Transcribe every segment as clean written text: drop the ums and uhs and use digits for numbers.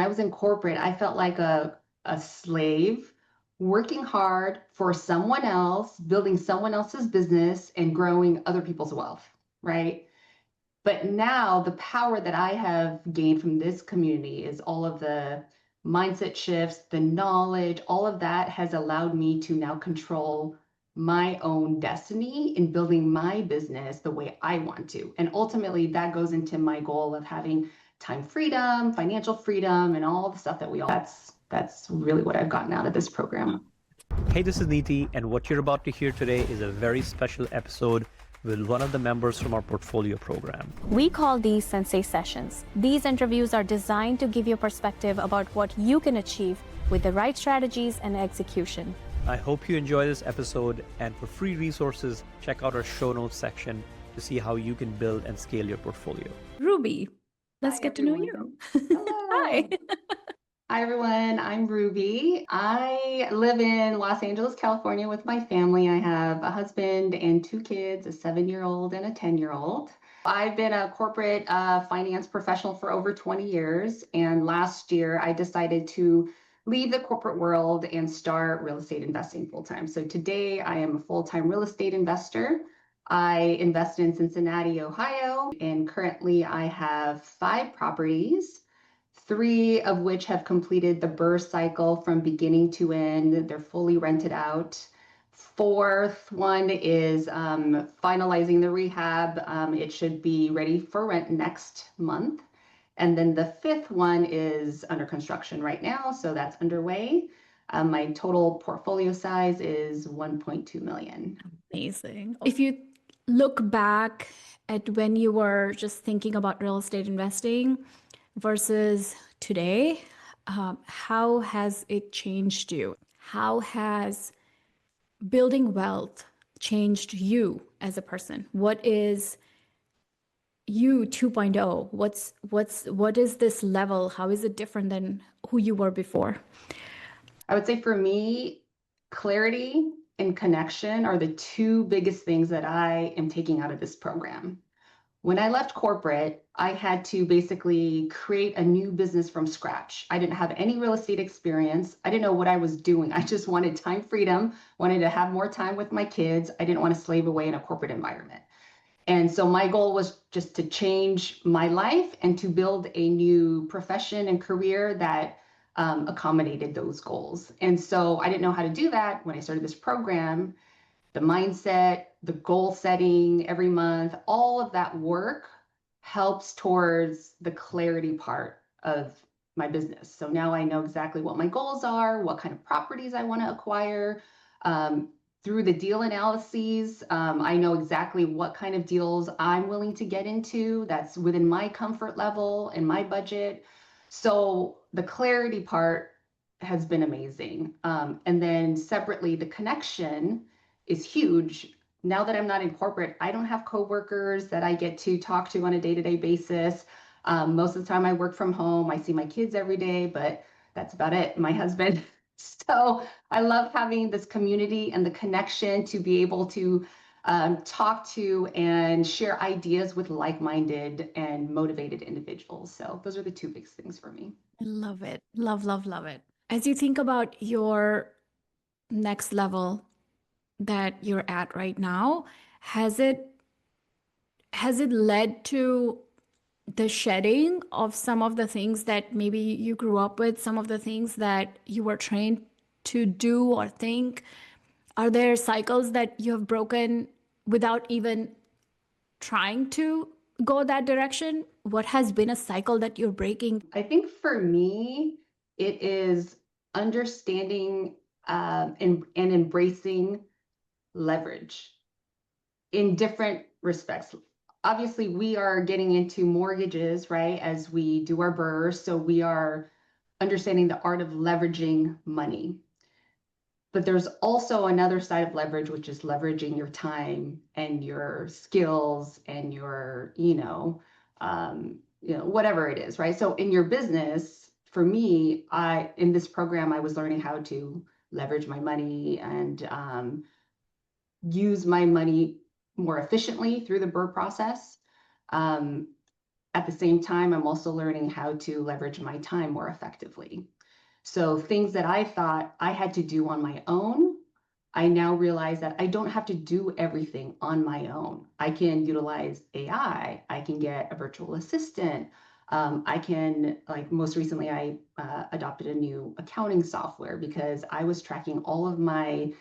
I was in corporate, I felt like a slave working hard for someone else, building someone else's business and growing other people's wealth, right? But now the power that I have gained from this community is all of the mindset shifts, the knowledge, all of that has allowed me to now control my own destiny in building my business the way I want to. And ultimately, that goes into my goal of having time freedom, financial freedom, and all the stuff that we all. That's really what I've gotten out of this program. Hey, this is Neeti, and what you're about to hear today is a very special episode with one of the members from our portfolio program. We call these Sensei Sessions. These interviews are designed to give you perspective about what you can achieve with the right strategies and execution. I hope you enjoy this episode, and for free resources, check out our show notes section to see how you can build and scale your portfolio. Ruby, let's get to know you. Hi. Hi, everyone. I'm Ruby. I live in Los Angeles, California with my family. I have a husband and 2 kids, a 7-year-old and a 10-year-old. I've been a corporate finance professional for over 20 years. And last year, I decided to leave the corporate world and start real estate investing full-time. So today, I am a full-time real estate investor. I invest in Cincinnati, Ohio, and currently I have 5 properties. 3 of which have completed the BRRRR cycle from beginning to end. They're fully rented out. 4th one is finalizing the rehab. It should be ready for rent next month. And then the 5th one is under construction right now, so that's underway. My total portfolio size is 1.2 million. Amazing. If you look back at when you were just thinking about real estate investing versus today, how has it changed you? How has building wealth changed you as a person? What is you 2.0? What is this level? How is it different than who you were before? I would say for me, clarity and connection are the 2 biggest things that I am taking out of this program. When I left corporate, I had to basically create a new business from scratch. I didn't have any real estate experience. I didn't know what I was doing. I just wanted time freedom, wanted to have more time with my kids. I didn't want to slave away in a corporate environment. And so my goal was just to change my life and to build a new profession and career that accommodated those goals. And so I didn't know how to do that when I started this program. The mindset, the goal setting every month, all of that work helps towards the clarity part of my business. So now I know exactly what my goals are, what kind of properties I want to acquire. Through the deal analyses, I know exactly what kind of deals I'm willing to get into that's within my comfort level and my budget. So the clarity part has been amazing. And then separately, the connection is huge. Now that I'm not in corporate, I don't have coworkers that I get to talk to on a day-to-day basis. Most of the time I work from home. I see my kids every day, but that's about it. My husband. So I love having this community and the connection to be able to talk to and share ideas with like-minded and motivated individuals. So those are the 2 biggest things for me. I love it. Love, love, love it. As you think about your next level that you're at right now, has it led to the shedding of some of the things that maybe you grew up with, some of the things that you were trained to do or think? Are there cycles that you have broken without even trying to go that direction? What has been a cycle that you're breaking? I think for me, it is understanding and embracing leverage in different respects. Obviously, we are getting into mortgages, right, as we do our BRRRRs. So we are understanding the art of leveraging money. But there's also another side of leverage, which is leveraging your time and your skills and your, whatever it is, right? So in your business, for me, in this program, I was learning how to leverage my money and use my money more efficiently through the BRRRR process. at the same time, I'm also learning how to leverage my time more effectively. So things that I thought I had to do on my own, I now realize that I don't have to do everything on my own. I can utilize AI. I can get a virtual assistant. I can, like most recently, I adopted a new accounting software because I was tracking all of my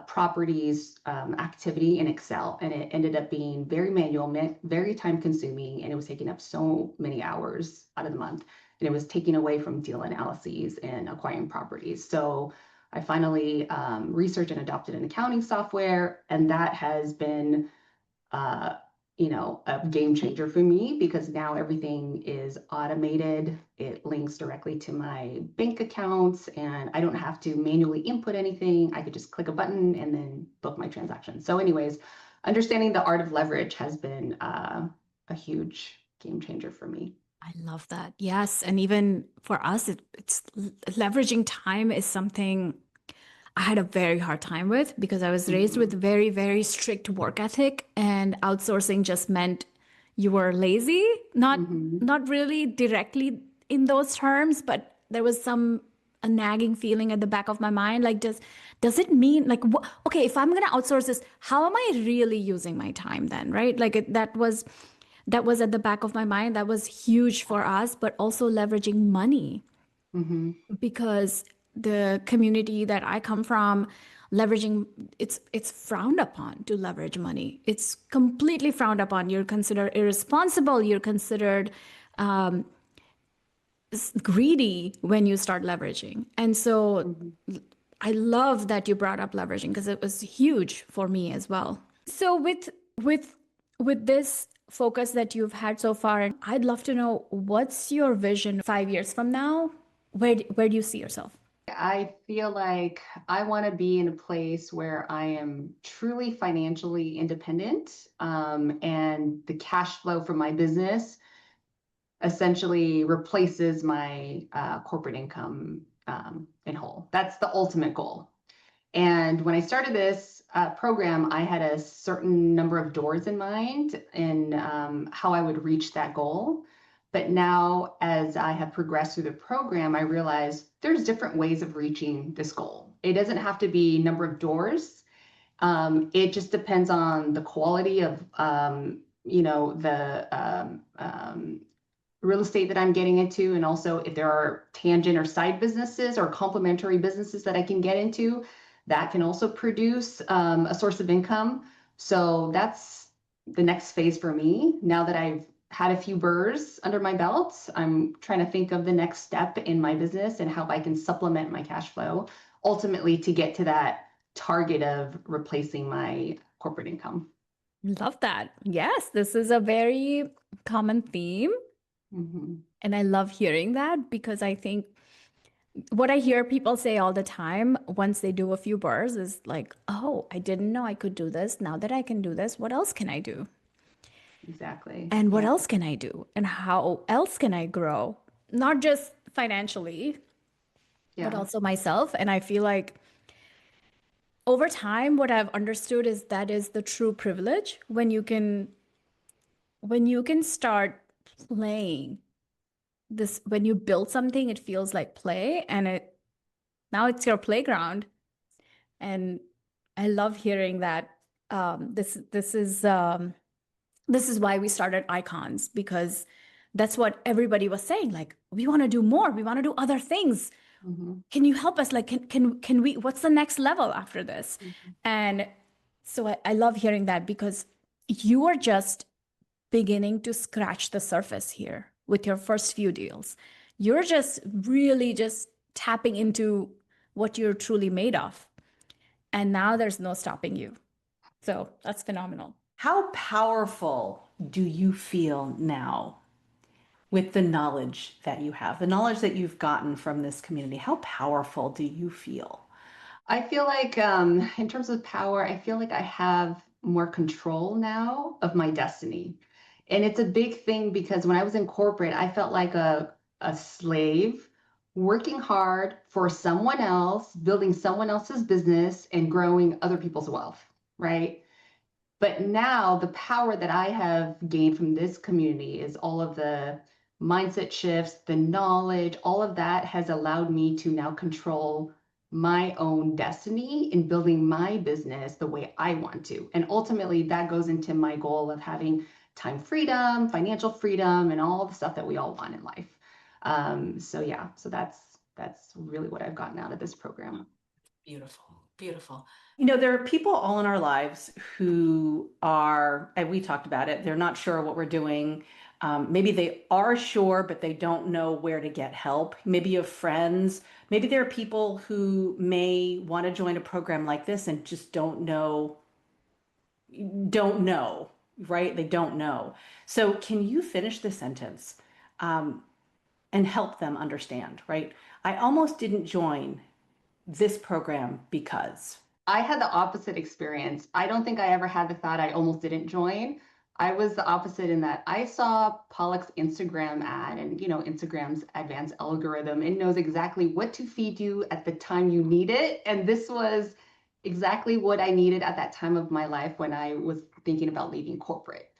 properties activity in Excel, and it ended up being very manual, very time consuming, and it was taking up so many hours out of the month. And it was taking away from deal analyses and acquiring properties. So I finally researched and adopted an accounting software, and that has been, uh, a game changer for me because now everything is automated. It links directly to my bank accounts, and I don't have to manually input anything. I could just click a button and then book my transaction. So, anyways, understanding the art of leverage has been a huge game changer for me. I love that. Yes. And even for us, it's leveraging time is something I had a very hard time with because I was raised with very, very strict work ethic, and outsourcing just meant you were lazy. Not really directly in those terms, but there was a nagging feeling at the back of my mind. Like, does it mean like, okay, if I'm going to outsource this, how am I really using my time then? Right. Like that was at the back of my mind. That was huge for us, but also leveraging money because the community that I come from, leveraging it's frowned upon to leverage money. It's completely frowned upon. You're considered irresponsible. You're considered greedy when you start leveraging. And so I love that you brought up leveraging because it was huge for me as well. So with this focus that you've had so far, I'd love to know, what's your vision 5 years from now? Where do you see yourself? I feel like I want to be in a place where I am truly financially independent, and the cash flow from my business essentially replaces my corporate income in whole. That's the ultimate goal. And when I started this program, I had a certain number of doors in mind and how I would reach that goal. But now, as I have progressed through the program, I realized there's different ways of reaching this goal. It doesn't have to be number of doors. It just depends on the quality of, the real estate that I'm getting into, and also if there are tangent or side businesses or complementary businesses that I can get into that can also produce a source of income. So that's the next phase for me. Now that I've had a few BRRRRs under my belt, I'm trying to think of the next step in my business and how I can supplement my cash flow, ultimately to get to that target of replacing my corporate income. Love that. Yes, this is a very common theme. And I love hearing that because I think what I hear people say all the time once they do a few BRRRRs is like, oh, I didn't know I could do this. Now that I can do this, what else can I do? Exactly. And what else can I do? And how else can I grow? Not just financially, but also myself. And I feel like over time, what I've understood is that is the true privilege when you can start playing this. When you build something, it feels like play, and now it's your playground. And I love hearing that. This is why we started Icons, because that's what everybody was saying. Like, we want to do more. We want to do other things. Can you help us? Like, can we? What's the next level after this? And so I love hearing that because you are just beginning to scratch the surface here with your first few deals. You're just really just tapping into what you're truly made of. And now there's no stopping you. So that's phenomenal. How powerful do you feel now with the knowledge that you have, the knowledge that you've gotten from this community? How powerful do you feel? I feel like in terms of power, I feel like I have more control now of my destiny. And it's a big thing because when I was in corporate, I felt like a slave working hard for someone else, building someone else's business and growing other people's wealth, right? But now the power that I have gained from this community is all of the mindset shifts, the knowledge, all of that has allowed me to now control my own destiny in building my business the way I want to. And ultimately, that goes into my goal of having time freedom, financial freedom, and all the stuff that we all want in life. So that's really what I've gotten out of this program. Beautiful, beautiful. You know, there are people all in our lives who are, and we talked about it, they're not sure what we're doing. Maybe they are sure, but they don't know where to get help. Maybe you have friends. Maybe there are people who may want to join a program like this and just don't know, right? They don't know. So can you finish the sentence and help them understand, right? I almost didn't join this program because. I had the opposite experience. I don't think I ever had the thought I almost didn't join. I was the opposite in that I saw Pollock's Instagram ad, and Instagram's advanced algorithm, it knows exactly what to feed you at the time you need it. And this was exactly what I needed at that time of my life when I was thinking about leaving corporate.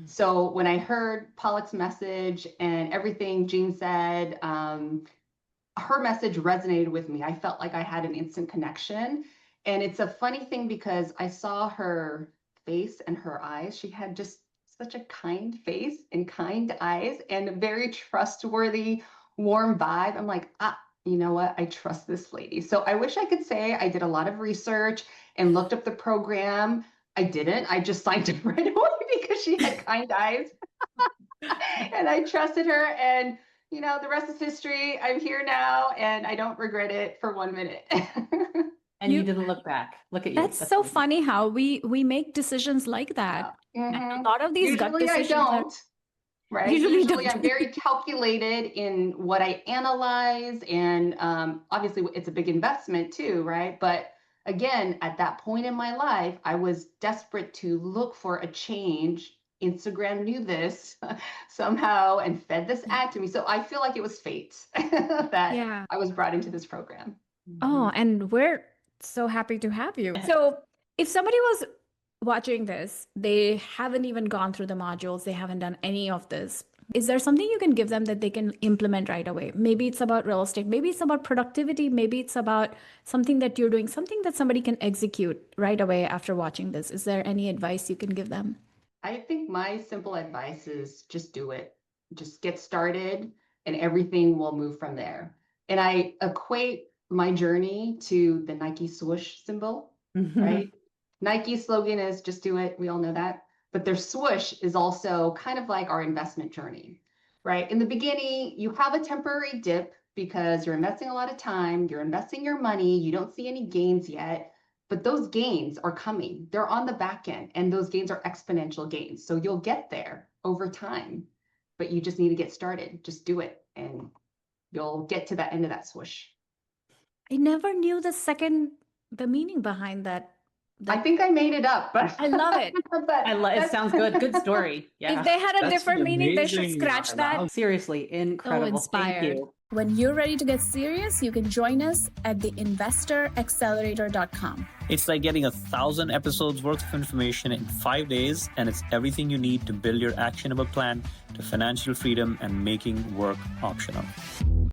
So when I heard Pollock's message and everything Jean said, her message resonated with me. I felt like I had an instant connection. And it's a funny thing because I saw her face and her eyes. She had just such a kind face and kind eyes and a very trustworthy, warm vibe. I'm like, you know what? I trust this lady. So I wish I could say I did a lot of research and looked up the program. I didn't. I just signed up right away because she had kind eyes. And I trusted her. And the rest is history. I'm here now and I don't regret it for 1 minute. And you didn't look back. Look at you. That's so funny how we make decisions like that. And a lot of these gut Usually decisions I don't. Right? Usually Usually don't. I'm very calculated in what I analyze. And obviously it's a big investment too, right? But again, at that point in my life, I was desperate to look for a change. Instagram knew this somehow and fed this ad to me. So I feel like it was fate that I was brought into this program. Oh, and we're so happy to have you. So if somebody was watching this, they haven't even gone through the modules, they haven't done any of this. Is there something you can give them that they can implement right away? Maybe it's about real estate, maybe it's about productivity, maybe it's about something that you're doing, something that somebody can execute right away after watching this. Is there any advice you can give them? I think my simple advice is just do it. Just get started and everything will move from there. And I equate my journey to the Nike swoosh symbol, right? Nike's slogan is just do it. We all know that. But their swoosh is also kind of like our investment journey, right? In the beginning, you have a temporary dip because you're investing a lot of time, you're investing your money, you don't see any gains yet, but those gains are coming. They're on the back end, and those gains are exponential gains. So you'll get there over time, but you just need to get started. Just do it, and you'll get to that end of that swoosh. I never knew the meaning behind that. I think I made it up, but I love it. It sounds good. Good story. Yeah. If they had a different meaning, they should scratch that. Seriously, incredible. So inspired. Thank you. When you're ready to get serious, you can join us at theinvestoraccelerator.com. It's like getting 1,000 episodes worth of information in 5 days, and it's everything you need to build your actionable plan to financial freedom and making work optional.